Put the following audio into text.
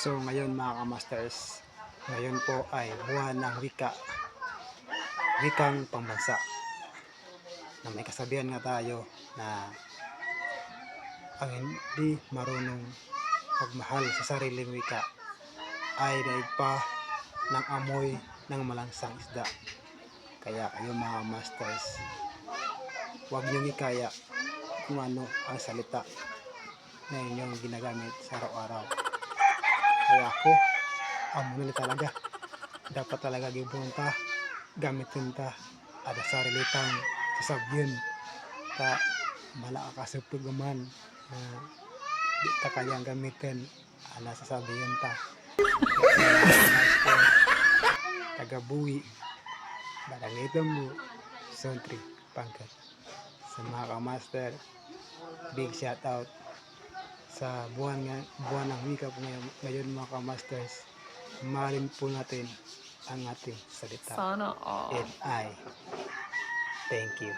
So ngayon mga kamasters, ngayon po ay buwan ng wikang pambansa. Na may kasabihan nga tayo na ang hindi marunong magmahal sa sariling wika ay daig pa ng amoy ng malangsang isda. Kaya kayo mga masters, huwag niyong ikaya kung ano ang salita na inyong ginagamit sa araw-araw. Kaya ako, amo na talaga. Dapat talaga gibon ta, gamitin ta, ada sarilitang sasabyon ta malakakasupugaman na di ta kayang gamitin ana sasabihin ta. Tagabuwi, balangitan mo, Sontri, Pangkat. Sa mga kamaster, big shout out sa buwan ng wika po ngayon mga kamasters. Mahalin po natin ang ating salita. Sana all. And I thank you.